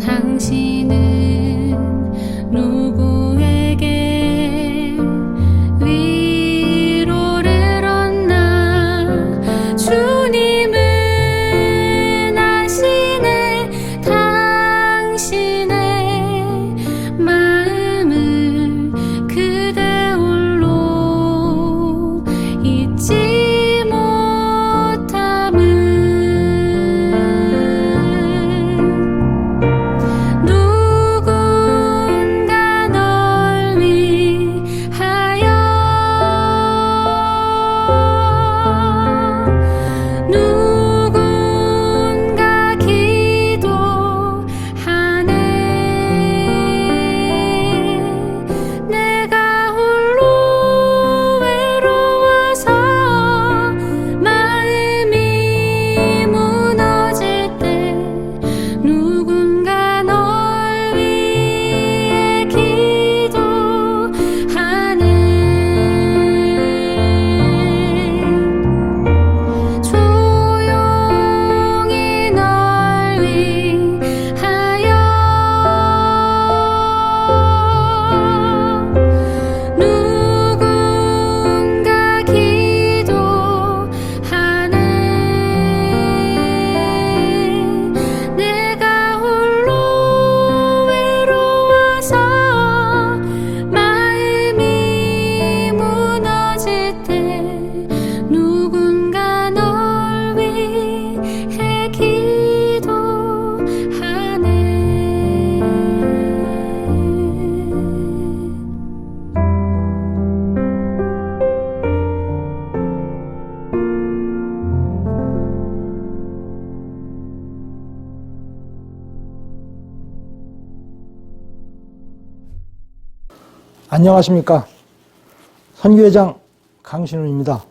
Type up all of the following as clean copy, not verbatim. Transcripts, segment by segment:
당신은 누구에게 위로를 얻나 주님은 아시네 당신의 마음을 그대 홀로 잊지 못함을 누군가 널 위하여 누군가 기도하네 내가 홀로 외로워서 마음이 무너질 때 누군가 널 위해 기도하네 조용히 널 위하여 누군가 기도하네 내가 홀로 외로워서 마음이 무너질 때 누군가 널 위해 기도하네 안녕하십니까. 선교회장 강신훈입니다.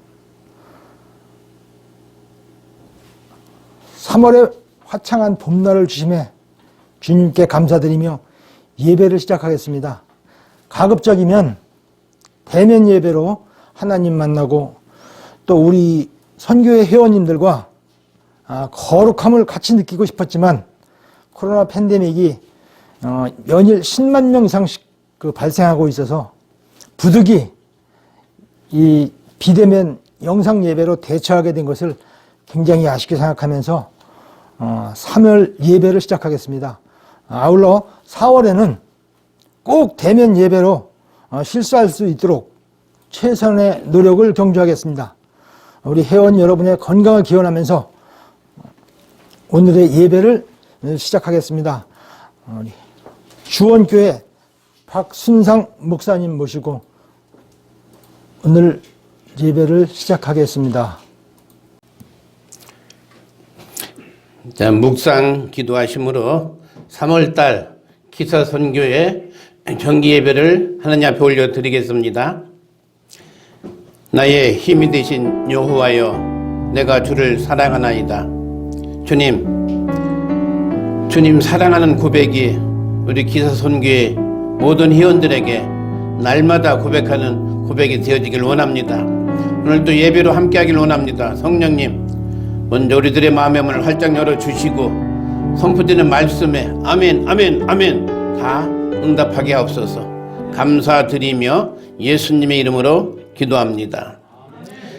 3월의 화창한 봄날을 주심해 주님께 감사드리며 예배를 시작하겠습니다. 가급적이면 대면 예배로 하나님 만나고 또 우리 선교회 회원님들과 거룩함을 같이 느끼고 싶었지만 코로나 팬데믹이 연일 10만 명 이상씩 발생하고 있어서 부득이 이 비대면 영상 예배로 대처하게 된 것을 굉장히 아쉽게 생각하면서 3월 예배를 시작하겠습니다. 아울러 4월에는 꼭 대면 예배로 실수할 수 있도록 최선의 노력을 경주하겠습니다. 우리 회원 여러분의 건강을 기원하면서 오늘의 예배를 시작하겠습니다. 우리 주원교회 박순상 목사님 모시고 오늘 예배를 시작하겠습니다. 자, 묵상 기도하심으로 3월달 기사선교회 정기 예배를 하나님 앞에 올려드리겠습니다. 나의 힘이 되신 여호와여, 내가 주를 사랑하나이다. 주님 사랑하는 고백이 우리 기사선교회 모든 회원들에게 날마다 고백하는 고백이 되어지길 원합니다. 오늘도 예배로 함께하길 원합니다. 성령님, 먼저 우리들의 마음의 문을 활짝 열어주시고 선포되는 말씀에 아멘 아멘 아멘 다 응답하게 하옵소서. 감사드리며 예수님의 이름으로 기도합니다.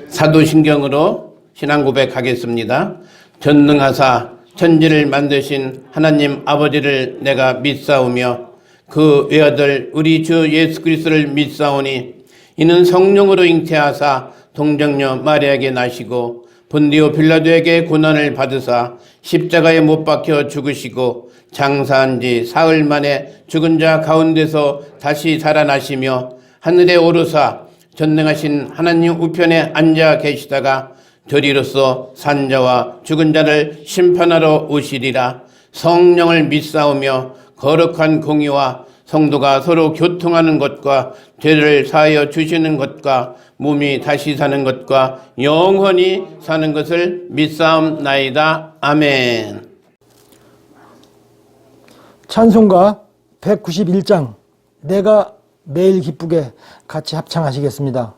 사도신경으로 신앙 고백하겠습니다. 전능하사 천지를 만드신 하나님 아버지를 내가 믿사오며 그 외아들 우리 주 예수 그리스도를 믿사오니 이는 성령으로 잉태하사 동정녀 마리아에게 나시고 본디오 빌라도에게 고난을 받으사 십자가에 못 박혀 죽으시고 장사한 지 사흘 만에 죽은 자 가운데서 다시 살아나시며 하늘에 오르사 전능하신 하나님 우편에 앉아 계시다가 저리로서 산자와 죽은 자를 심판하러 오시리라. 성령을 믿사오며 거룩한 공의와 성도가 서로 교통하는 것과 죄를 사하여 주시는 것과 몸이 다시 사는 것과 영원히 사는 것을 믿사옵나이다. 아멘. 찬송가 191장 내가 매일 기쁘게 같이 합창하시겠습니다.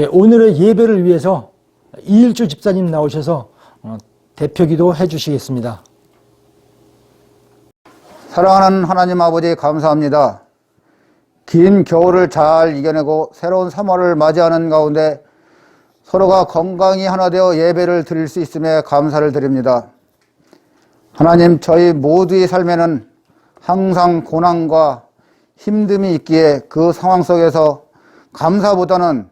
예, 오늘의 예배를 위해서 이일주 집사님 나오셔서 대표기도 해주시겠습니다. 사랑하는 하나님 아버지 감사합니다. 긴 겨울을 잘 이겨내고 새로운 3월을 맞이하는 가운데 서로가 건강히 하나 되어 예배를 드릴 수 있음에 감사를 드립니다. 하나님, 저희 모두의 삶에는 항상 고난과 힘듦이 있기에 그 상황 속에서 감사보다는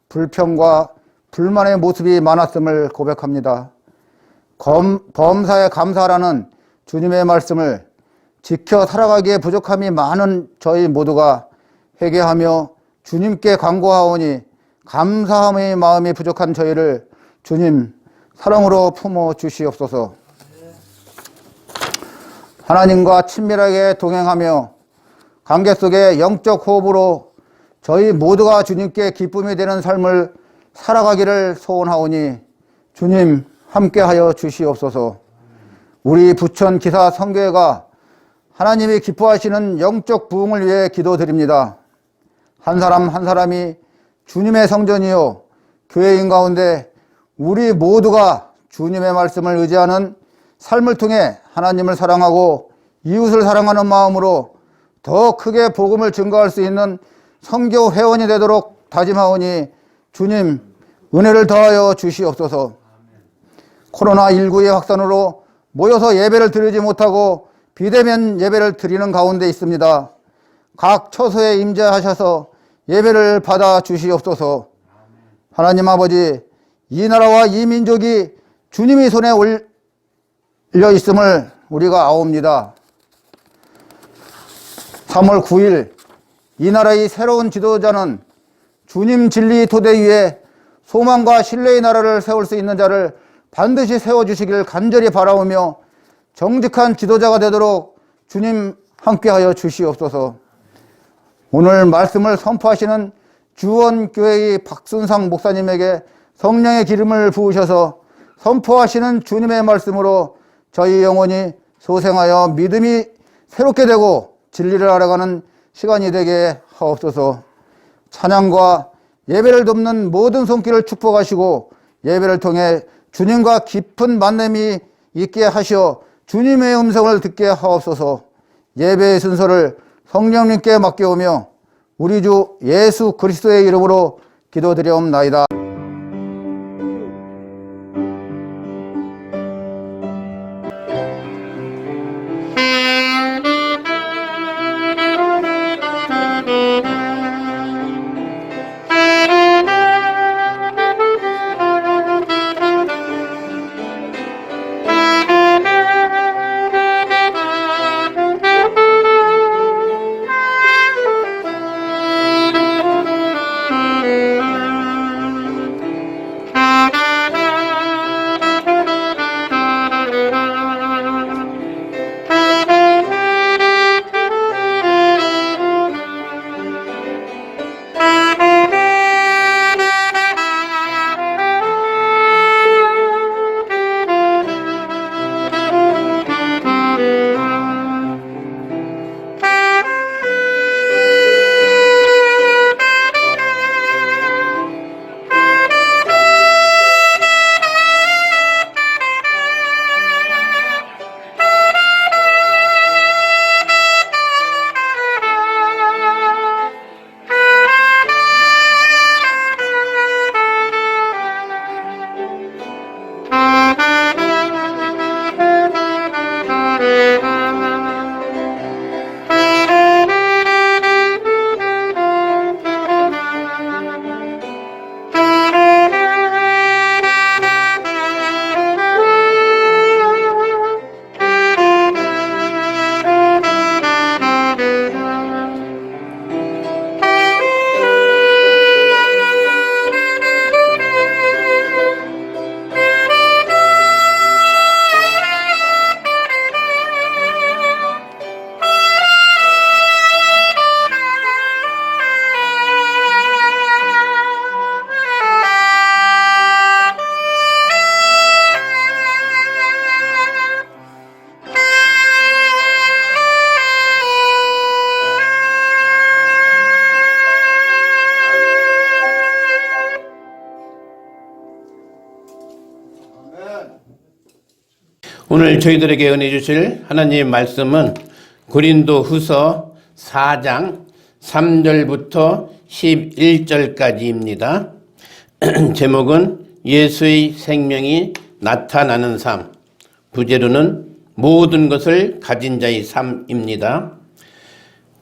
불평과 불만의 모습이 많았음을 고백합니다. 범사에 감사라는 주님의 말씀을 지켜 살아가기에 부족함이 많은 저희 모두가 회개하며 주님께 간구하오니 감사함의 마음이 부족한 저희를 주님 사랑으로 품어 주시옵소서. 하나님과 친밀하게 동행하며 관계 속에 영적 호흡으로 저희 모두가 주님께 기쁨이 되는 삶을 살아가기를 소원하오니 주님 함께하여 주시옵소서. 우리 부천 기사 선교회가 하나님이 기뻐하시는 영적 부흥을 위해 기도드립니다. 한 사람 한 사람이 주님의 성전이요 교회인 가운데 우리 모두가 주님의 말씀을 의지하는 삶을 통해 하나님을 사랑하고 이웃을 사랑하는 마음으로 더 크게 복음을 증거할 수 있는 선교 회원이 되도록 다짐하오니 주님 은혜를 더하여 주시옵소서. 코로나19의 확산으로 모여서 예배를 드리지 못하고 비대면 예배를 드리는 가운데 있습니다. 각 처소에 임재하셔서 예배를 받아 주시옵소서. 하나님 아버지, 이 나라와 이 민족이 주님의 손에 올려 있음을 우리가 아옵니다. 3월 9일 이 나라의 새로운 지도자는 주님 진리 토대 위에 소망과 신뢰의 나라를 세울 수 있는 자를 반드시 세워주시길 간절히 바라오며 정직한 지도자가 되도록 주님 함께하여 주시옵소서. 오늘 말씀을 선포하시는 주원교회의 박순상 목사님에게 성령의 기름을 부으셔서 선포하시는 주님의 말씀으로 저희 영혼이 소생하여 믿음이 새롭게 되고 진리를 알아가는 시간이 되게 하옵소서. 찬양과 예배를 돕는 모든 손길을 축복하시고 예배를 통해 주님과 깊은 만남이 있게 하시어 주님의 음성을 듣게 하옵소서. 예배의 순서를 성령님께 맡겨오며 우리 주 예수 그리스도의 이름으로 기도드리옵나이다. 오늘 저희들에게 은혜 주실 하나님의 말씀은 고린도후서 4장 3절부터 11절까지입니다. 제목은 예수의 생명이 나타나는 삶, 부제로는 모든 것을 가진 자의 삶입니다.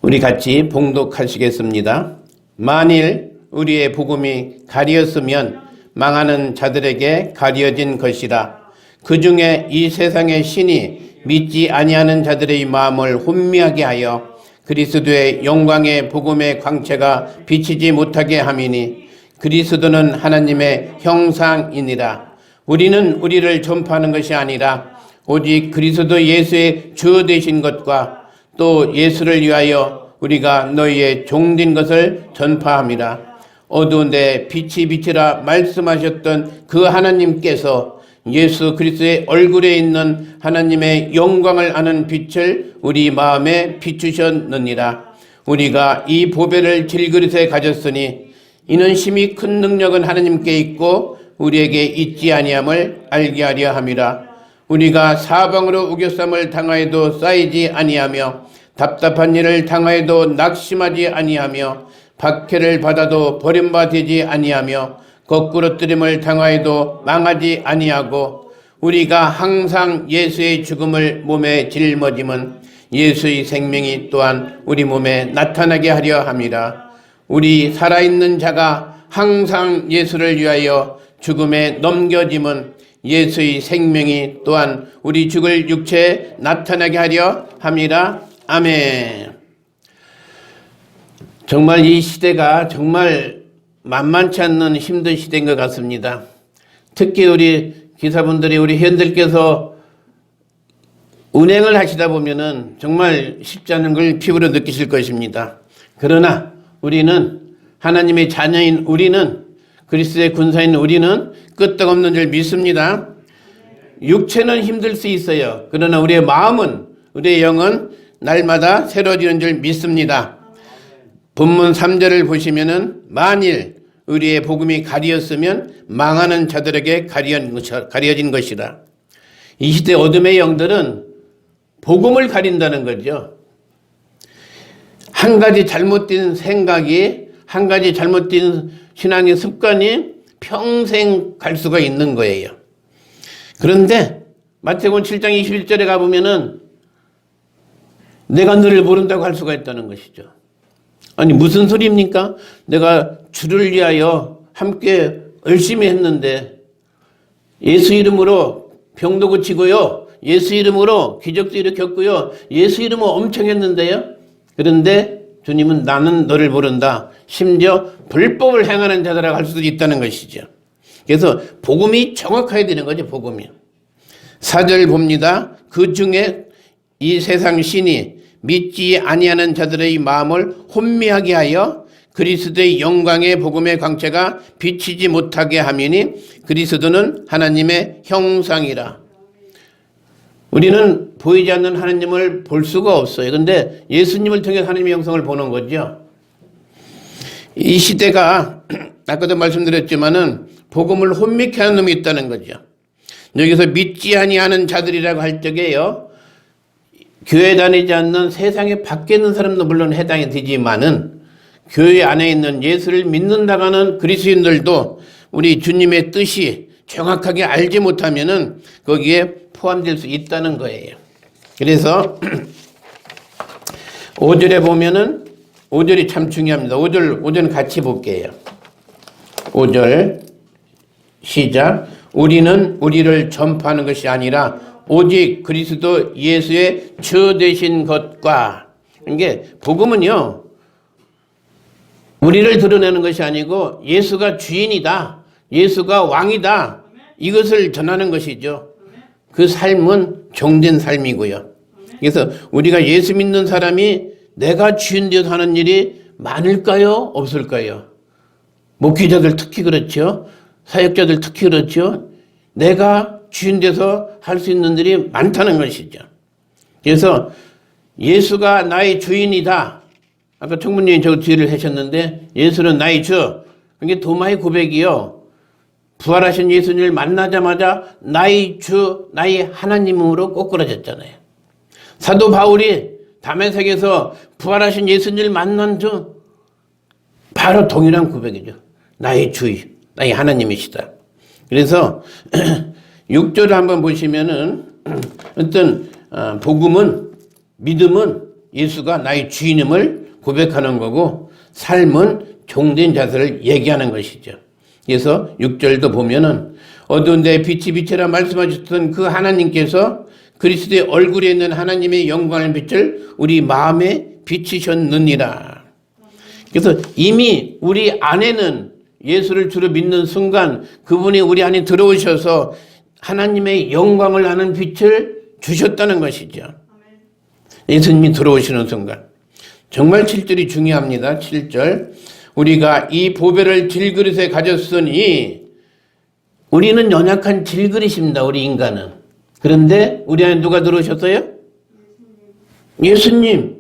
우리 같이 봉독하시겠습니다. 만일 우리의 복음이 가리었으면 망하는 자들에게 가려진 것이라. 그 중에 이 세상의 신이 믿지 아니하는 자들의 마음을 혼미하게 하여 그리스도의 영광의 복음의 광채가 비치지 못하게 함이니 그리스도는 하나님의 형상이니라. 우리는 우리를 전파하는 것이 아니라 오직 그리스도 예수의 주 되신 것과 또 예수를 위하여 우리가 너희의 종된 것을 전파함이라. 어두운데 빛이 비치라 말씀하셨던 그 하나님께서 예수 그리스도의 얼굴에 있는 하나님의 영광을 아는 빛을 우리 마음에 비추셨느니라. 우리가 이 보배를 질그릇에 가졌으니 이는 심히 큰 능력은 하나님께 있고 우리에게 있지 아니함을 알게 하려 함이라. 우리가 사방으로 우겨쌈을 당하여도 쌓이지 아니하며 답답한 일을 당하여도 낙심하지 아니하며 박해를 받아도 버림받지 아니하며 거꾸로뜨림을 당하여도 망하지 아니하고 우리가 항상 예수의 죽음을 몸에 짊어짐은 예수의 생명이 또한 우리 몸에 나타나게 하려 함이라. 우리 살아있는 자가 항상 예수를 위하여 죽음에 넘겨짐은 예수의 생명이 또한 우리 죽을 육체에 나타나게 하려 함이라. 아멘. 정말 이 시대가 정말 만만치 않는 힘든 시대인 것 같습니다. 특히 우리 기사분들이 우리 회원들께서 운행을 하시다 보면은 정말 쉽지 않은 걸 피부로 느끼실 것입니다. 그러나 우리는 하나님의 자녀인 우리는 그리스도의 군사인 우리는 끄떡없는 줄 믿습니다. 육체는 힘들 수 있어요. 그러나 우리의 마음은 우리의 영은 날마다 새로워지는 줄 믿습니다. 본문 3절을 보시면은 만일 우리의 복음이 가리었으면 망하는 자들에게 가려진 것이라. 이 시대 어둠의 영들은 복음을 가린다는 거죠. 한 가지 잘못된 생각이, 한 가지 잘못된 신앙의 습관이 평생 갈 수가 있는 거예요. 그런데 마태복음 7장 21절에 가보면은 내가 너를 모른다고 할 수가 있다는 것이죠. 아니 무슨 소리입니까? 내가 주를 위하여 함께 열심히 했는데 예수 이름으로 병도 고치고요. 예수 이름으로 기적도 일으켰고요. 예수 이름으로 엄청 했는데요. 그런데 주님은 나는 너를 모른다. 심지어 불법을 행하는 자들이라고 할 수도 있다는 것이죠. 그래서 복음이 정확해야 되는 거죠. 복음이. 4절 봅니다. 그 중에 이 세상 신이 믿지 아니하는 자들의 마음을 혼미하게 하여 그리스도의 영광의 복음의 광채가 비치지 못하게 하미니 그리스도는 하나님의 형상이라. 우리는 보이지 않는 하나님을 볼 수가 없어요. 그런데 예수님을 통해 하나님의 형상을 보는 거죠. 이 시대가 아까도 말씀드렸지만은 복음을 혼미케 하는 놈이 있다는 거죠. 여기서 믿지 아니하는 자들이라고 할 적에요. 교회 다니지 않는 세상에 밖에 있는 사람도 물론 해당이 되지만은 교회 안에 있는 예수를 믿는다고 하는 그리스도인들도 우리 주님의 뜻이 정확하게 알지 못하면은 거기에 포함될 수 있다는 거예요. 그래서 5절에 보면은 5절이 참 중요합니다. 5절 같이 볼게요. 5절 시작. 우리는 우리를 전파하는 것이 아니라 오직 그리스도 예수의 주 되신 것과. 이게 복음은요 우리를 드러내는 것이 아니고 예수가 주인이다, 예수가 왕이다, 이것을 전하는 것이죠. 그 삶은 종된 삶이고요. 그래서 우리가 예수 믿는 사람이 내가 주인 되어서 하는 일이 많을까요? 없을까요? 목회자들 특히 그렇죠. 사역자들 특히 그렇죠. 내가 주인 돼서 할 수 있는 일이 많다는 것이죠. 그래서 예수가 나의 주인이다. 아까 청문님이 저 뒤를 하셨는데 예수는 나의 주. 그게 도마의 고백이요. 부활하신 예수님을 만나자마자 나의 주, 나의 하나님으로 꼬꾸라졌잖아요. 사도 바울이 다메섹에서 부활하신 예수님을 만난 주 바로 동일한 고백이죠. 나의 주, 나의 하나님이시다. 그래서 6절을 한번 보시면은 어떤 복음은, 믿음은 예수가 나의 주인임을 고백하는 거고 삶은 종된 자세를 얘기하는 것이죠. 그래서 6절도 보면은 어두운 데에 빛이 비치라 말씀하셨던 그 하나님께서 그리스도의 얼굴에 있는 하나님의 영광의 빛을 우리 마음에 비치셨느니라. 그래서 이미 우리 안에는 예수를 주로 믿는 순간 그분이 우리 안에 들어오셔서 하나님의 영광을 아는 빛을 주셨다는 것이죠. 예수님이 들어오시는 순간. 정말 7절이 중요합니다. 7절. 우리가 이 보배를 질그릇에 가졌으니 우리는 연약한 질그릇입니다. 우리 인간은. 그런데 우리 안에 누가 들어오셨어요? 예수님.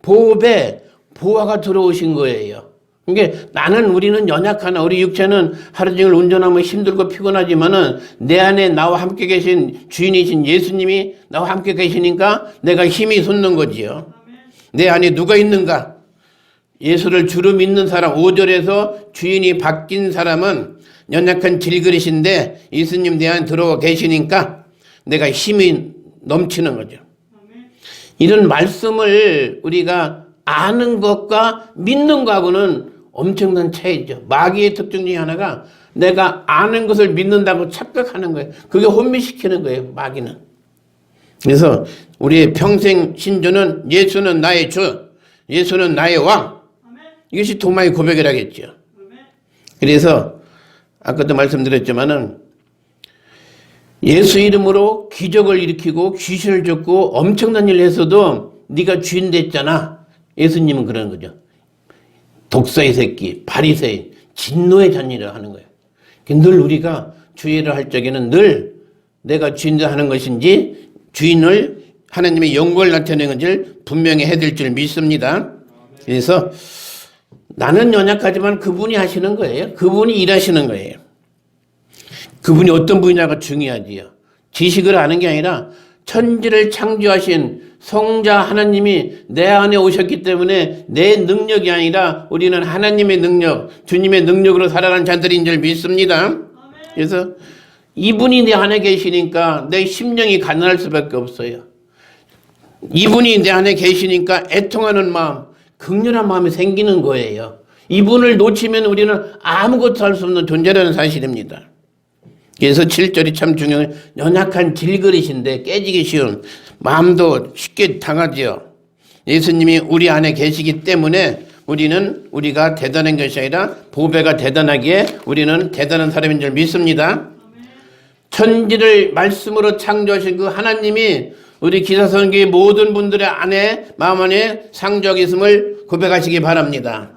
보배, 보화가 들어오신 거예요. 그러니까 우리는 연약하나 우리 육체는 하루 종일 운전하면 힘들고 피곤하지만은 내 안에 나와 함께 계신 주인이신 예수님이 나와 함께 계시니까 내가 힘이 솟는 거지요. 내 안에 누가 있는가? 예수를 주로 믿는 사람, 5절에서 주인이 바뀐 사람은 연약한 질그릇인데 예수님 내 안에 들어와 계시니까 내가 힘이 넘치는 거죠. 이런 말씀을 우리가 아는 것과 믿는 것하고는 엄청난 차이죠. 마귀의 특징 중에 하나가 내가 아는 것을 믿는다고 착각하는 거예요. 그게 혼미시키는 거예요. 마귀는. 그래서 우리의 평생 신조는 예수는 나의 주, 예수는 나의 왕. 이것이 도마의 고백이라겠죠. 그래서 아까도 말씀드렸지만은 예수 이름으로 기적을 일으키고 귀신을 쫓고 엄청난 일을 했어도 네가 주인 됐잖아. 예수님은 그러는 거죠. 독사의 새끼, 바리새인, 진노의 잔이라 하는 거예요. 늘 우리가 주의를 할 적에는 늘 내가 주인을 하는 것인지 주인을 하나님의 영광을 나타내는 것을 분명히 해드릴 줄 믿습니다. 그래서 나는 연약하지만 그분이 하시는 거예요. 그분이 일하시는 거예요. 그분이 어떤 분이냐가 중요하지요. 지식을 아는 게 아니라 천지를 창조하신 성자 하나님이 내 안에 오셨기 때문에 내 능력이 아니라 우리는 하나님의 능력, 주님의 능력으로 살아가는 자들인 줄 믿습니다. 그래서 이분이 내 안에 계시니까 내 심령이 가난할 수밖에 없어요. 이분이 내 안에 계시니까 애통하는 마음, 극렬한 마음이 생기는 거예요. 이분을 놓치면 우리는 아무것도 할 수 없는 존재라는 사실입니다. 그래서 7절이 참 중요해요. 연약한 질그릇인데 깨지기 쉬운 마음도 쉽게 당하지요. 예수님이 우리 안에 계시기 때문에 우리가 대단한 것이 아니라 보배가 대단하기에 우리는 대단한 사람인 줄 믿습니다. 천지를 말씀으로 창조하신 그 하나님이 우리 기사선교의 모든 분들의 안에 마음 안에 상주하고 있음을 고백하시기 바랍니다.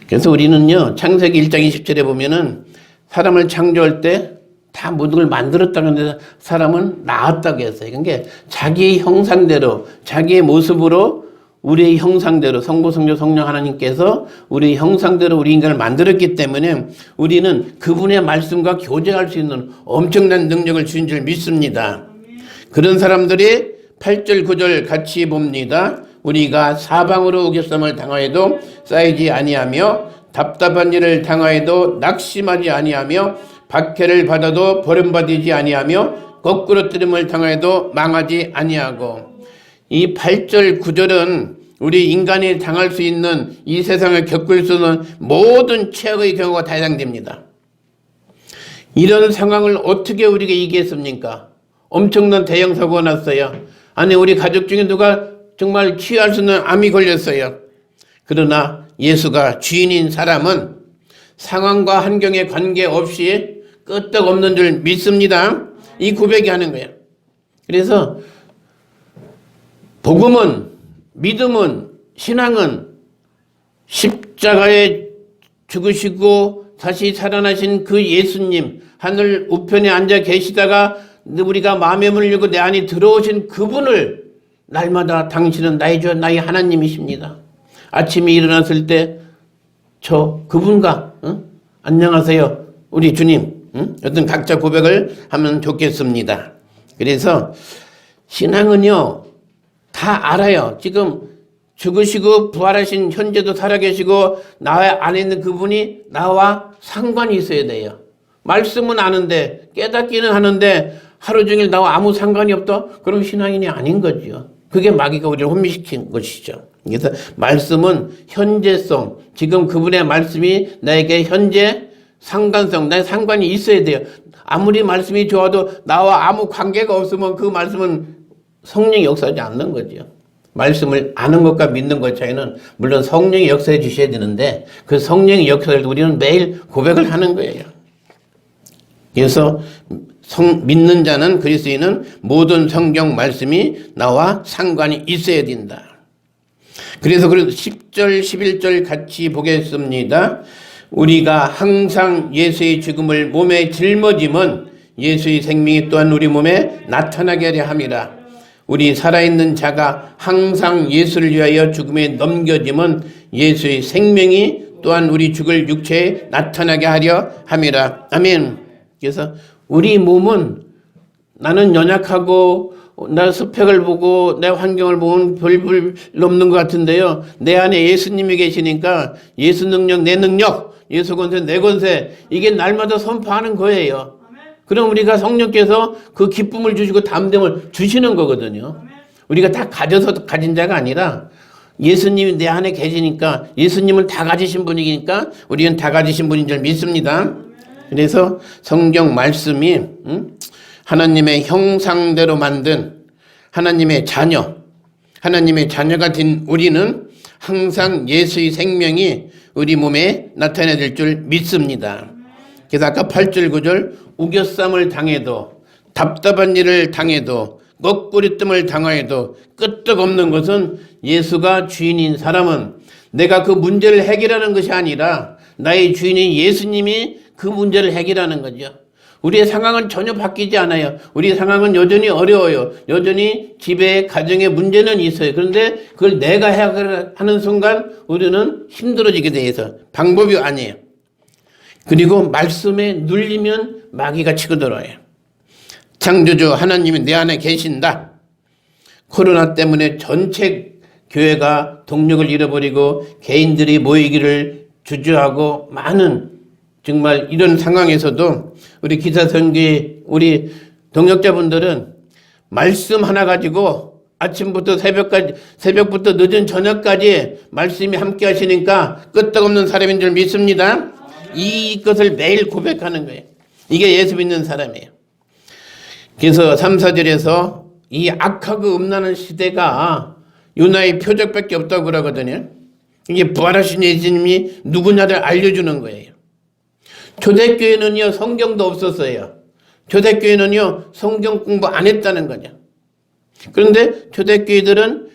그래서 우리는요 창세기 1장 20절에 보면은 사람을 창조할 때 다 모든 걸 만들었다고 하는데 사람은 나았다고 했어요. 그러니까 자기의 형상대로 자기의 모습으로 우리의 형상대로 성부 성자 성령 하나님께서 우리의 형상대로 우리 인간을 만들었기 때문에 우리는 그분의 말씀과 교제할 수 있는 엄청난 능력을 주신 줄 믿습니다. 그런 사람들이 8절 9절 같이 봅니다. 우리가 사방으로 우겨쌈을 당하여도 쌓이지 아니하며 답답한 일을 당하여도 낙심하지 아니하며 박해를 받아도 버림받지 아니하며 거꾸로 뜨림을 당하여도 망하지 아니하고 이 8절 9절은 우리 인간이 당할 수 있는 이 세상을 겪을 수 있는 모든 최악의 경우가 다 해당됩니다. 이런 상황을 어떻게 우리가 이기겠습니까? 엄청난 대형 사고가 났어요. 아니 우리 가족 중에 누가 정말 치유할 수 있는 암이 걸렸어요. 그러나 예수가 주인인 사람은 상황과 환경에 관계없이 끄떡없는 줄 믿습니다. 이 고백이 하는 거예요. 그래서 복음은, 믿음은, 신앙은 십자가에 죽으시고 다시 살아나신 그 예수님, 하늘 우편에 앉아 계시다가 우리가 마음에 문을 열고 내 안에 들어오신 그분을 날마다 당신은 나의 주 나의 하나님이십니다. 아침에 일어났을 때 저 그분과 안녕하세요 우리 주님 어떤 각자 고백을 하면 좋겠습니다. 그래서 신앙은요 다 알아요. 지금 죽으시고 부활하신 현재도 살아계시고 나 안에 있는 그분이 나와 상관이 있어야 돼요. 말씀은 아는데 깨닫기는 하는데 하루 종일 나와 아무 상관이 없다? 그럼 신앙인이 아닌 거죠. 그게 마귀가 우리를 혼미시킨 것이죠. 그래서 말씀은 현재성, 지금 그분의 말씀이 나에게 현재 상관성, 나의 상관이 있어야 돼요. 아무리 말씀이 좋아도 나와 아무 관계가 없으면 그 말씀은 성령이 역사하지 않는 거죠. 말씀을 아는 것과 믿는 것 차이는 물론 성령이 역사해 주셔야 되는데 그 성령의 역사를 우리는 매일 고백을 하는 거예요. 그래서 믿는 자는 그리스도인은 모든 성경 말씀이 나와 상관이 있어야 된다. 그래서 10절 11절 같이 보겠습니다. 우리가 항상 예수의 죽음을 몸에 짊어짐은 예수의 생명이 또한 우리 몸에 나타나게 하려 함이라. 우리 살아있는 자가 항상 예수를 위하여 죽음에 넘겨짐은 예수의 생명이 또한 우리 죽을 육체에 나타나게 하려 함이라. 아멘. 그래서 우리 몸은 나는 연약하고 나 스펙을 보고 내 환경을 보면 별볼 없는 것 같은데요. 내 안에 예수님이 계시니까 예수 능력, 내 능력, 예수 권세, 내 권세 이게 날마다 선포하는 거예요. 그럼 우리가 성령께서 그 기쁨을 주시고 담대함을 주시는 거거든요. 우리가 다 가져서 가진 자가 아니라 예수님이 내 안에 계시니까 예수님을 다 가지신 분이니까 우리는 다 가지신 분인 줄 믿습니다. 그래서 성경 말씀이 하나님의 형상대로 만든 하나님의 자녀가 된 우리는 항상 예수의 생명이 우리 몸에 나타나질 줄 믿습니다. 그래서 아까 8절 9절 우겨쌈을 당해도 답답한 일을 당해도 거꾸리뜸을 당하여도 끄떡없는 것은 예수가 주인인 사람은 내가 그 문제를 해결하는 것이 아니라 나의 주인인 예수님이 그 문제를 해결하는 거죠. 우리의 상황은 전혀 바뀌지 않아요. 우리의 상황은 여전히 어려워요. 여전히 집에 가정에 문제는 있어요. 그런데 그걸 내가 해결하는 순간 우리는 힘들어지게 돼서 방법이 아니에요. 그리고 말씀에 눌리면 마귀가 치고 들어와요. 창조주 하나님이 내 안에 계신다. 코로나 때문에 전체 교회가 동력을 잃어버리고 개인들이 모이기를 주저하고 많은 정말 이런 상황에서도 우리 기사선교회 우리 동역자분들은 말씀 하나 가지고 아침부터 새벽부터 늦은 저녁까지 말씀이 함께 하시니까 끄떡없는 사람인 줄 믿습니다. 이것을 매일 고백하는 거예요. 이게 예수 믿는 사람이에요. 그래서 3, 4절에서 이 악하고 음란한 시대가 요나의 표적밖에 없다고 그러거든요. 이게 부활하신 예수님이 누구냐를 알려주는 거예요. 초대교회는요 성경도 없었어요. 초대교회는요 성경 공부 안 했다는 거죠. 그런데 초대교회들은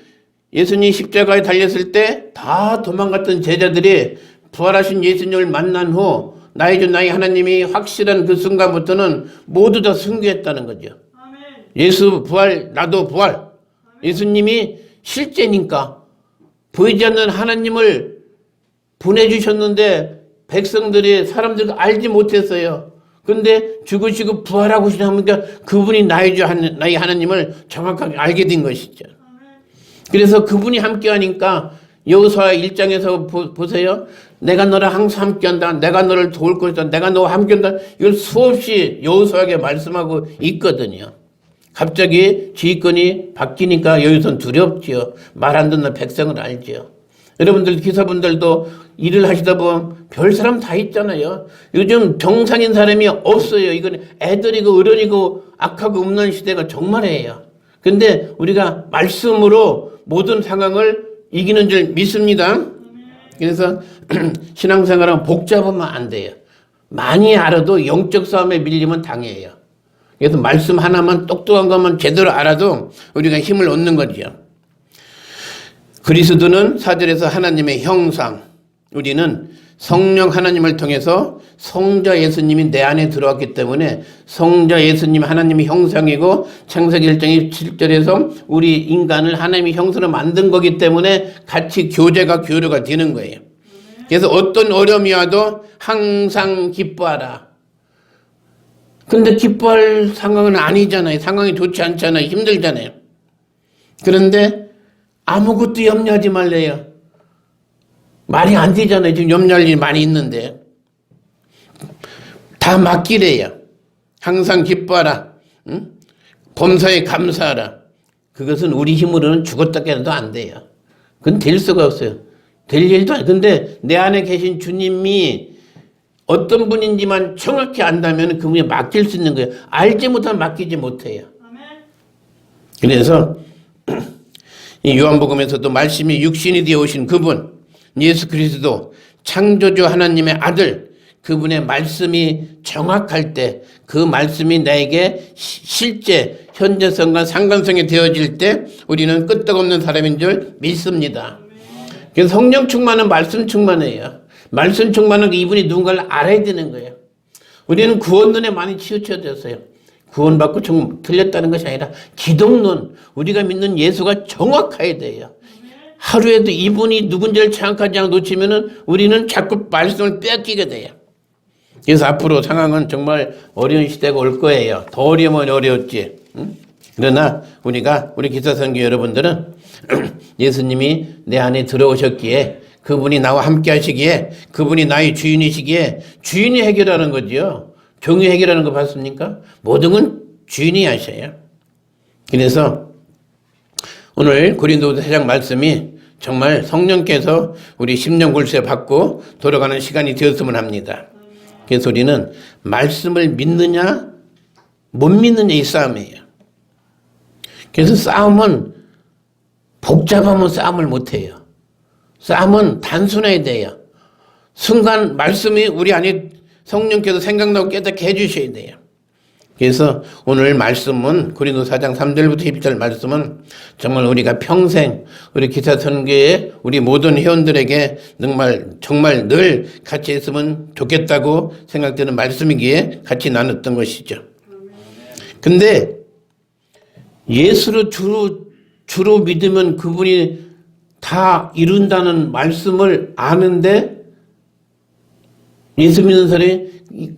예수님 십자가에 달렸을 때 다 도망갔던 제자들이 부활하신 예수님을 만난 후 나의 주 나의 하나님이 확실한 그 순간부터는 모두 다 순교했다는 거죠. 예수 부활 나도 부활. 예수님이 실제니까 보이지 않는 하나님을 보내주셨는데 백성들이 사람들이 알지 못했어요. 그런데 죽으시고 부활하고 시작하니까 그분이 나의 주 나의 하나님을 정확하게 알게 된 것이죠. 그래서 그분이 함께하니까 여호수아 1장에서 보세요. 내가 너랑 항상 함께한다. 내가 너를 도울 것이다. 내가 너와 함께한다. 이걸 수없이 여호수아에게 말씀하고 있거든요. 갑자기 지휘권이 바뀌니까 여기서는 두렵지요. 말 안 듣는 백성을 알지요. 여러분들 기사분들도 일을 하시다 보면 별 사람 다 있잖아요. 요즘 정상인 사람이 없어요. 이건 애들이고 어른이고 악하고 없는 시대가 정말이에요. 근데 우리가 말씀으로 모든 상황을 이기는 줄 믿습니다. 그래서 신앙생활은 복잡하면 안 돼요. 많이 알아도 영적 싸움에 밀리면 당해요. 그래서 말씀 하나만 똑똑한 것만 제대로 알아도 우리가 힘을 얻는 거죠. 그리스도는 4절에서 하나님의 형상, 우리는 성령 하나님을 통해서 성자 예수님이 내 안에 들어왔기 때문에 성자 예수님 하나님의 형상이고 창세기 1장 7절에서 우리 인간을 하나님의 형상으로 만든 거기 때문에 같이 교류가 되는 거예요. 그래서 어떤 어려움이 와도 항상 기뻐하라. 근데 기뻐할 상황은 아니잖아요. 상황이 좋지 않잖아요. 힘들잖아요. 그런데 아무것도 염려하지 말래요. 말이 안 되잖아요. 지금 염려할 일이 많이 있는데. 다 맡기래요. 항상 기뻐하라. 응? 범사에 감사하라. 그것은 우리 힘으로는 죽었다 깨어도 안 돼요. 그건 될 수가 없어요. 될 일도 아니에요. 근데 내 안에 계신 주님이 어떤 분인지만 정확히 안다면 그분이 맡길 수 있는 거예요. 알지 못하면 맡기지 못해요. 그래서 이 요한복음에서도 말씀이 육신이 되어 오신 그분 예수 그리스도 창조주 하나님의 아들 그분의 말씀이 정확할 때 그 말씀이 나에게 실제 현재성과 상관성이 되어질 때 우리는 끄떡없는 사람인 줄 믿습니다. 그래서 성령 충만은 말씀 충만이에요. 말씀 충만은 이분이 누군가를 알아야 되는 거예요. 우리는 구원론에 많이 치우쳐졌어요. 구원받고 좀 틀렸다는 것이 아니라 기독론, 우리가 믿는 예수가 정확해야 돼요. 하루에도 이분이 누군지를 정확하지 않고 놓치면은 우리는 자꾸 말씀을 빼앗기게 돼요. 그래서 앞으로 상황은 정말 어려운 시대가 올 거예요. 더 어려우면 어려웠지. 응? 그러나 우리 기사선교 여러분들은 예수님이 내 안에 들어오셨기에 그분이 나와 함께 하시기에 그분이 나의 주인이시기에 주인이 해결하는 거죠. 종이 해결하는 거 봤습니까? 모든 건 주인이 하셔요. 그래서 오늘 고린도후서 4장 말씀이 정말 성령께서 우리 심령 골세 받고 돌아가는 시간이 되었으면 합니다. 그래서 우리는 말씀을 믿느냐 못 믿느냐 이 싸움이에요. 그래서 싸움은 복잡하면 싸움을 못해요. 싸움은 단순해야 돼요. 순간 말씀이 우리 안에 성령께서 생각나고 깨닫게 해주셔야 돼요. 그래서 오늘 말씀은 고린도 4장 3절부터 12절 말씀은 정말 우리가 평생 우리 기사선교회 우리 모든 회원들에게 정말 늘 같이 있으면 좋겠다고 생각되는 말씀이기에 같이 나눴던 것이죠. 근데 예수를 주로 믿으면 그분이 다 이룬다는 말씀을 아는데 예수 믿는 사람이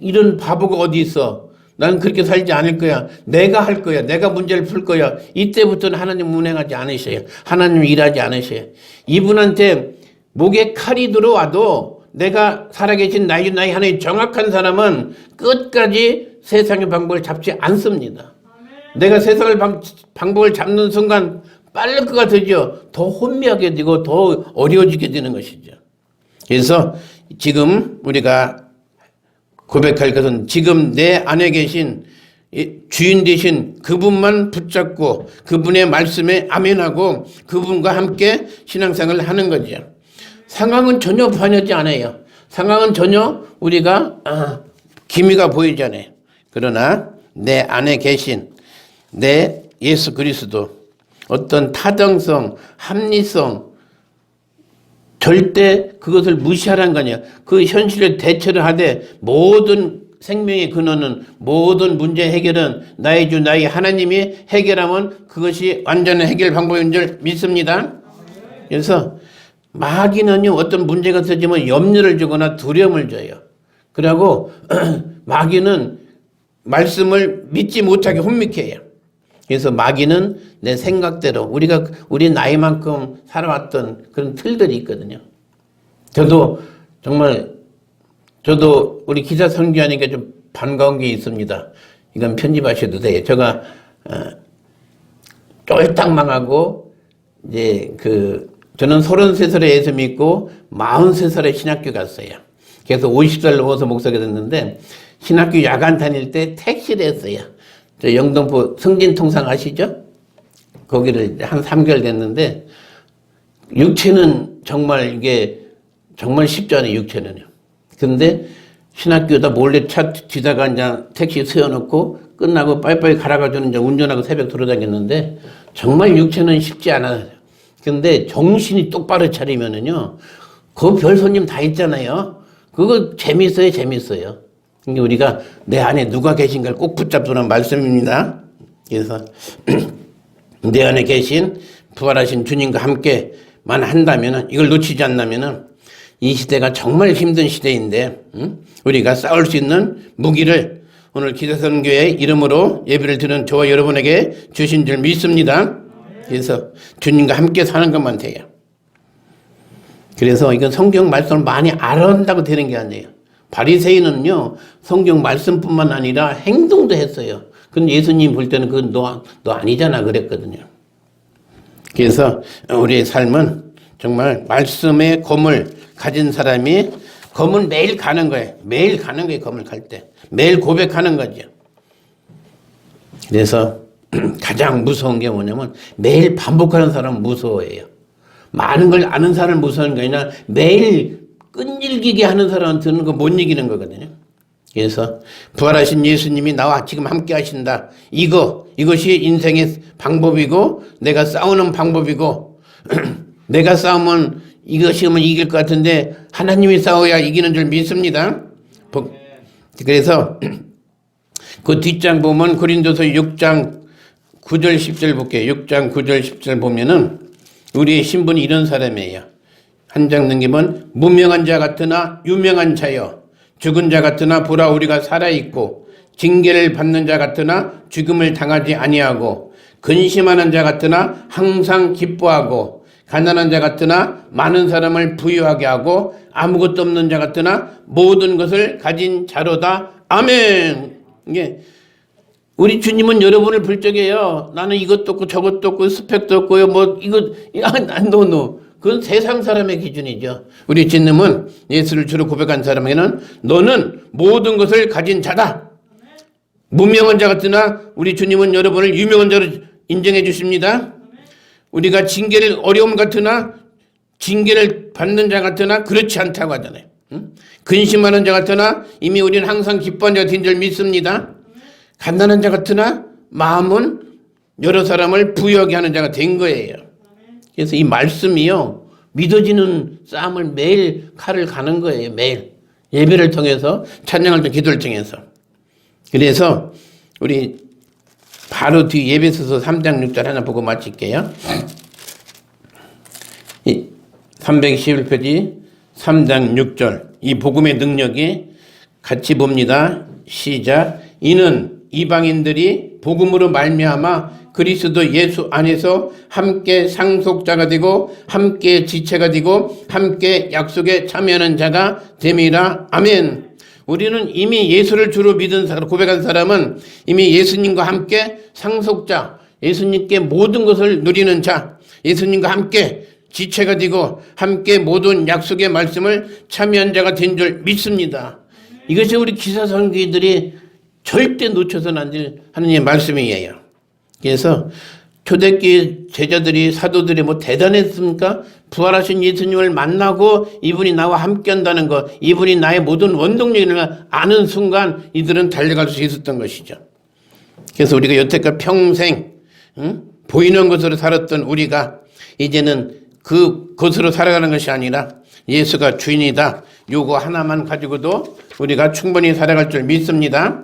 이런 바보가 어디 있어? 나는 그렇게 살지 않을 거야. 내가 할 거야. 내가 문제를 풀 거야. 이때부터는 하나님 운행하지 않으셔요. 하나님 일하지 않으셔요. 이분한테 목에 칼이 들어와도 내가 살아계신 나의 하나님 정확한 사람은 끝까지 세상의 방법을 잡지 않습니다. 내가 세상의 방법을 잡는 순간 빠를 것 같아져. 더 혼미하게 되고 더 어려워지게 되는 것이죠. 그래서 지금 우리가 고백할 것은 지금 내 안에 계신 주인 되신 그분만 붙잡고 그분의 말씀에 아멘하고 그분과 함께 신앙생활을 하는 거죠. 상황은 전혀 변하지 않아요. 상황은 전혀 우리가 기미가 보이지 않아요. 그러나 내 안에 계신 내 예수 그리스도 어떤 타당성, 합리성 절대 그것을 무시하라는 거 아니야. 그 현실을 대처를 하되 모든 생명의 근원은 모든 문제 해결은 나의 주 나의 하나님이 해결하면 그것이 완전한 해결 방법인 줄 믿습니다. 그래서 마귀는요 어떤 문제가 터지면 염려를 주거나 두려움을 줘요. 그리고 마귀는 말씀을 믿지 못하게 혼미케 해요. 그래서 마귀는 내 생각대로 우리 나이만큼 살아왔던 그런 틀들이 있거든요. 저도 우리 기사 선교하니까 좀 반가운 게 있습니다. 이건 편집하셔도 돼요. 제가 쫄딱 망하고 이제 저는 33살에 예수 믿고 43살에 신학교 갔어요. 그래서 50살 넘어서 목사가 됐는데 신학교 야간 다닐 때 택시를 했어요. 저 영등포 승진통상 아시죠? 거기를 한 3개월 됐는데 육체는 정말 이게 정말 쉽지 않아요. 육체는요. 근데 신학교에다 몰래 차 뒤다가 이제 택시 세워놓고 끝나고 빠이빠이 갈아가지고 이제 운전하고 새벽 돌아다녔는데 정말 육체는 쉽지 않아요. 근데 정신이 똑바로 차리면은요, 그 별 손님 다 있잖아요. 그거 재밌어요. 그러니까 우리가 내 안에 누가 계신가를 꼭 붙잡두는 말씀입니다. 그래서 내 안에 계신 부활하신 주님과 함께만 한다면은 이걸 놓치지 않다면은 이 시대가 정말 힘든 시대인데 우리가 싸울 수 있는 무기를 오늘 기사선교회 이름으로 예배를 드리는 저와 여러분에게 주신 줄 믿습니다. 그래서 주님과 함께 사는 것만 돼요. 그래서 이건 성경 말씀을 많이 알아온다고 되는 게 아니에요. 바리새인은요 성경 말씀뿐만 아니라 행동도 했어요. 근데 예수님 볼 때는 그건 너 아니잖아 그랬거든요. 그래서 우리의 삶은 정말 말씀의 검을 가진 사람이 검은 매일 가는 거예요. 매일 가는 거예요. 검을 갈 때. 매일 고백하는 거죠. 그래서 가장 무서운 게 뭐냐면 매일 반복하는 사람은 무서워해요. 많은 걸 아는 사람은 무서운 게 아니라 매일 끈질기게 하는 사람한테는 못 이기는 거거든요. 그래서 부활하신 예수님이 나와 지금 함께 하신다. 이것이 인생의 방법이고 내가 싸우는 방법이고 내가 싸우면 이것이 오면 이길 것 같은데 하나님이 싸워야 이기는 줄 믿습니다. 그래서 그 뒷장 보면 고린도서 6장 9절 10절 볼게요. 6장 9절 10절 보면은 우리의 신분이 이런 사람이에요. 한 장 넘기면 무명한 자 같으나 유명한 자여 죽은 자 같으나 보라 우리가 살아있고 징계를 받는 자 같으나 죽음을 당하지 아니하고 근심하는 자 같으나 항상 기뻐하고 가난한 자 같으나 많은 사람을 부유하게 하고 아무것도 없는 자 같으나 모든 것을 가진 자로다. 아멘. 이게 우리 주님은 여러분을 볼 적에요. 나는 이것도 없고 저것도 없고 스펙도 없고요. 그건 세상 사람의 기준이죠. 우리 주님은 예수를 주로 고백한 사람에게는 너는 모든 것을 가진 자다. 무명한 자 같으나 우리 주님은 여러분을 유명한 자로 인정해 주십니다. 우리가 징계를 어려움 같으나 징계를 받는 자 같으나 그렇지 않다고 하잖아요. 근심하는 자 같으나 이미 우리는 항상 기뻐하는 자가 된 줄 믿습니다. 간단한 자 같으나 마음은 여러 사람을 부유하게 하는 자가 된 거예요. 그래서 이 말씀이요, 믿어지는 싸움을 매일 칼을 가는 거예요. 매일 예배를 통해서, 찬양을 통해서, 기도를 통해서. 그래서 우리 바로 뒤 예배서서 3장 6절 하나 보고 마칠게요. 311페이지 3장 6절, 이 복음의 능력이 같이 봅니다. 시작. 이는 이방인들이 복음으로 말미암아 그리스도 예수 안에서 함께 상속자가 되고 함께 지체가 되고 함께 약속에 참여하는 자가 됨이라. 아멘. 우리는 이미 예수를 주로 믿은 사람, 고백한 사람은 이미 예수님과 함께 상속자, 예수님께 모든 것을 누리는 자, 예수님과 함께 지체가 되고 함께 모든 약속의 말씀을 참여한 자가 된 줄 믿습니다. 이것이 우리 기사선교들이 절대 놓쳐서는 안 될 하나님의 말씀이에요. 그래서 초대교회 제자들이, 사도들이 뭐 대단했습니까? 부활하신 예수님을 만나고 이분이 나와 함께 한다는 것, 이분이 나의 모든 원동력을 아는 순간 이들은 달려갈 수 있었던 것이죠. 그래서 우리가 여태까지 평생 보이는 것으로 살았던 우리가 이제는 그것으로 살아가는 것이 아니라 예수가 주인이다, 요거 하나만 가지고도 우리가 충분히 살아갈 줄 믿습니다.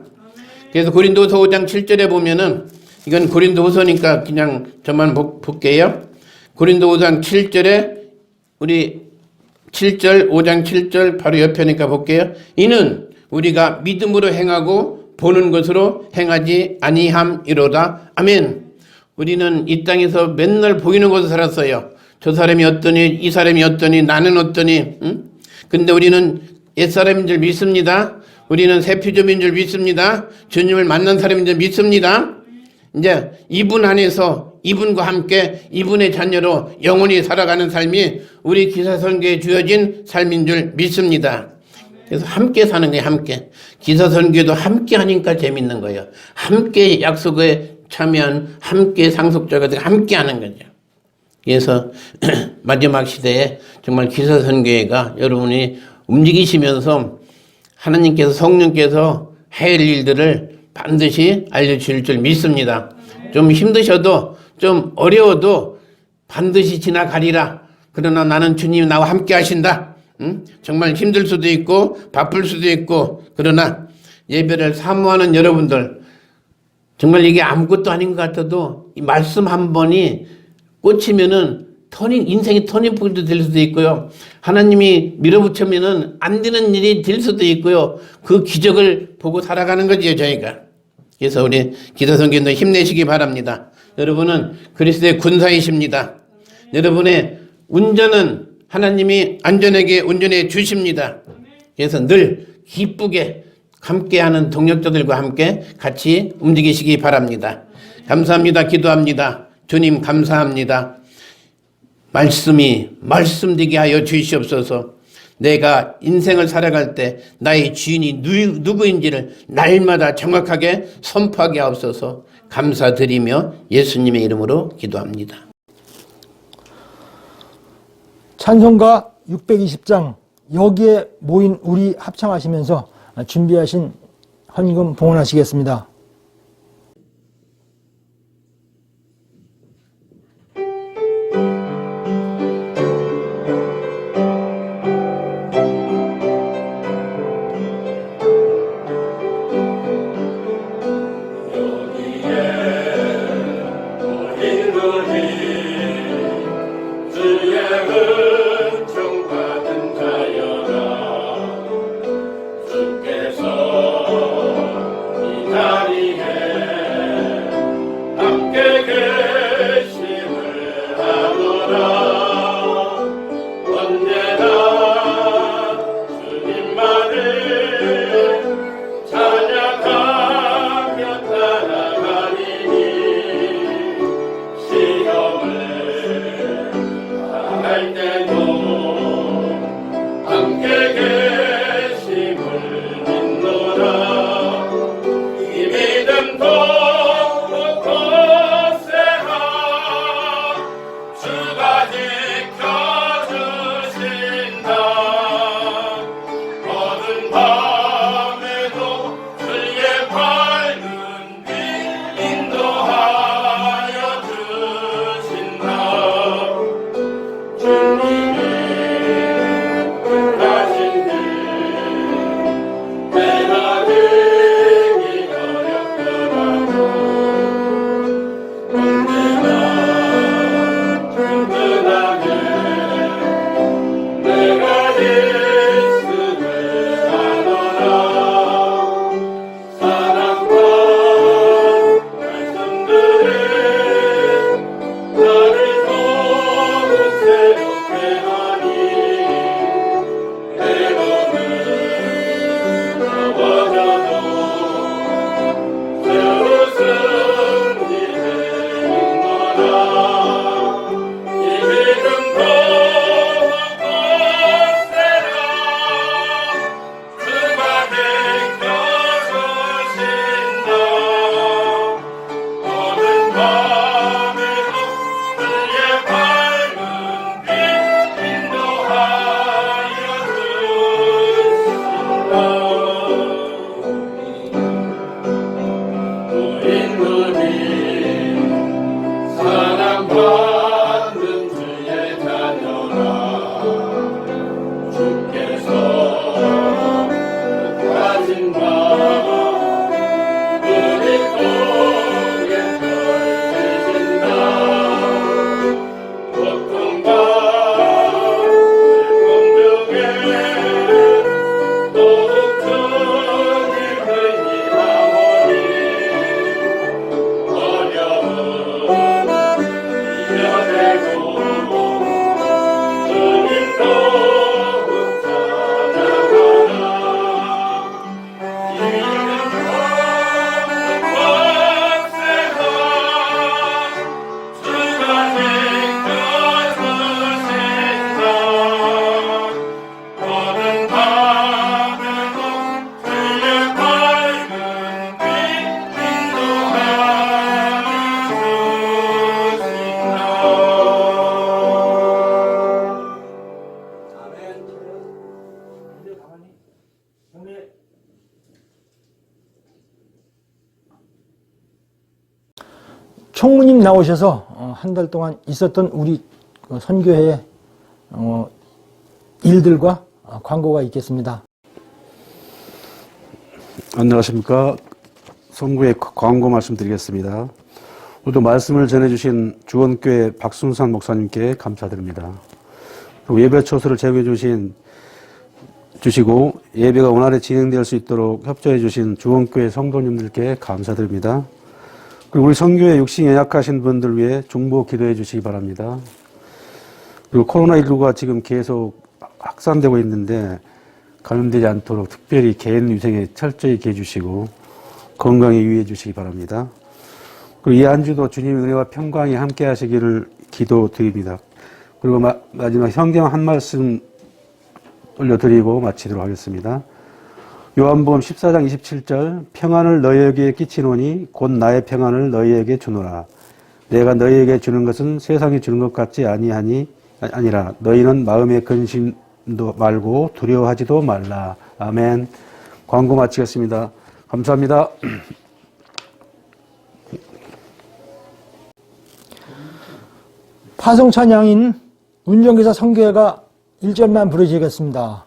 그래서 고린도후서 5장 7절에 보면은, 이건 고린도후서니까 그냥 저만 볼게요. 고린도 5장 7절에 우리 7절, 5장 7절 바로 옆에니까 볼게요. 이는 우리가 믿음으로 행하고 보는 것으로 행하지 아니함이로다. 아멘. 우리는 이 땅에서 맨날 보이는 것으로 살았어요. 저 사람이 어떠니, 이 사람이 어떠니, 나는 어떠니. 근데 우리는 옛사람인 줄 믿습니다. 우리는 새 피조물인 줄 믿습니다. 주님을 만난 사람인 줄 믿습니다. 이제 이분 안에서 이분과 함께 이분의 자녀로 영원히 살아가는 삶이 우리 기사선교에 주어진 삶인 줄 믿습니다. 그래서 함께 사는 거예요. 함께. 기사선교도 함께 하니까 재밌는 거예요. 함께 약속에 참여한, 함께 상속자가 되고 함께 하는 거죠. 그래서 마지막 시대에 정말 기사선교회가 여러분이 움직이시면서 하나님께서, 성령께서 해일 일들을 반드시 알려주실 줄 믿습니다. 좀 힘드셔도, 좀 어려워도 반드시 지나가리라. 그러나 나는 주님이 나와 함께 하신다. 정말 힘들 수도 있고 바쁠 수도 있고, 그러나 예배를 사모하는 여러분들, 정말 이게 아무것도 아닌 것 같아도 이 말씀 한 번이 꽂히면은 인생의 터닝 포인트 될 수도 있고요. 하나님이 밀어붙이면은 안 되는 일이 될 수도 있고요. 그 기적을 보고 살아가는 거지요, 저희가. 그래서 우리 기사선교인들 힘내시기 바랍니다. 여러분은 그리스도의 군사이십니다. 여러분의 운전은 하나님이 안전하게 운전해 주십니다. 그래서 늘 기쁘게 함께하는 동력자들과 함께 같이 움직이시기 바랍니다. 감사합니다. 기도합니다. 주님 감사합니다. 말씀되게 하여 주시옵소서. 내가 인생을 살아갈 때 나의 주인이 누구인지를 날마다 정확하게 선포하게 하옵소서. 감사드리며 예수님의 이름으로 기도합니다. 찬송가 620장, 여기에 모인 우리 합창하시면서 준비하신 헌금 봉헌하시겠습니다. 주가 지켜주 총무님 나오셔서 한 달 동안 있었던 우리 선교회의 일들과 광고가 있겠습니다. 안녕하십니까. 선교회 광고 말씀드리겠습니다. 오늘도 말씀을 전해주신 주원교회 박순산 목사님께 감사드립니다. 그리고 예배 초소를 제공해 주시고 예배가 원활히 진행될 수 있도록 협조해 주신 주원교회 성도님들께 감사드립니다. 그리고 우리 선교회 육신이 연약하신 분들 위해 중보 기도해 주시기 바랍니다. 그리고 코로나19가 지금 계속 확산되고 있는데 감염되지 않도록 특별히 개인 위생에 철저히 기해 주시고 건강에 유의해 주시기 바랍니다. 그리고 이 한 주도 주님의 은혜와 평강이 함께 하시기를 기도드립니다. 그리고 마지막 성경 한 말씀 올려드리고 마치도록 하겠습니다. 요한복음 14장 27절 평안을 너희에게 끼치노니 곧 나의 평안을 너희에게 주노라. 내가 너희에게 주는 것은 세상이 주는 것 같지 아니라 너희는 마음의 근심도 말고 두려워하지도 말라. 아멘. 광고 마치겠습니다. 감사합니다. 파송 찬양인 운전기사 선교회가 1절만 부르시겠습니다.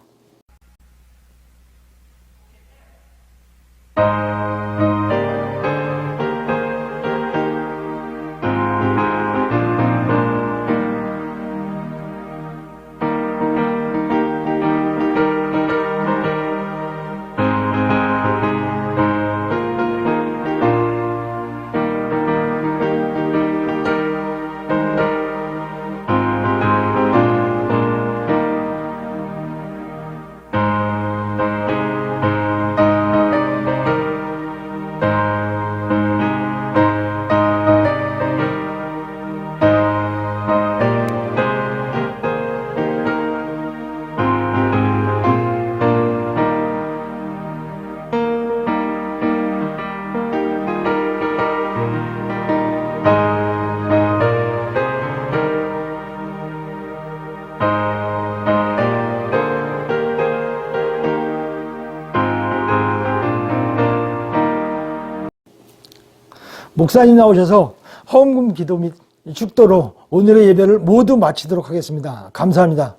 목사님 나오셔서 헌금 기도 및 축도로 오늘의 예배를 모두 마치도록 하겠습니다. 감사합니다.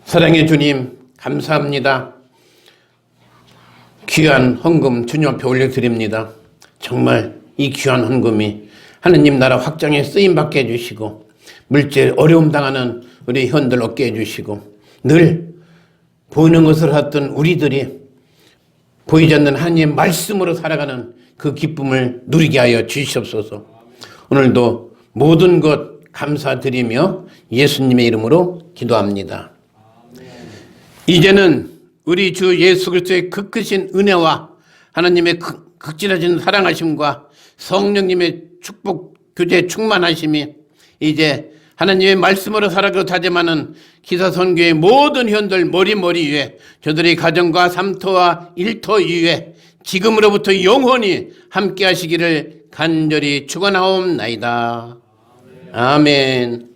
사랑의 주님, 감사합니다. 귀한 헌금 주님 앞에 올려드립니다. 정말 이 귀한 헌금이 하느님 나라 확장에 쓰임받게 해주시고 물질 어려움 당하는 우리 현들 얻게 해주시고 늘 보이는 것을 하던 우리들이 보이지 않는 하나님의 말씀으로 살아가는 그 기쁨을 누리게 하여 주시옵소서. 오늘도 모든 것 감사드리며 예수님의 이름으로 기도합니다. 이제는 우리 주 예수 그리스도의 그 크신 은혜와 하나님의 극진하신 사랑하심과 성령님의 축복 교제 충만하심이 이제 하나님의 말씀으로 살아가고 다짐하는 기사선교의 모든 현들 머리 위에 저들의 가정과 삼터와 일터 위에 지금으로부터 영원히 함께 하시기를 간절히 축원하옵나이다. 아멘.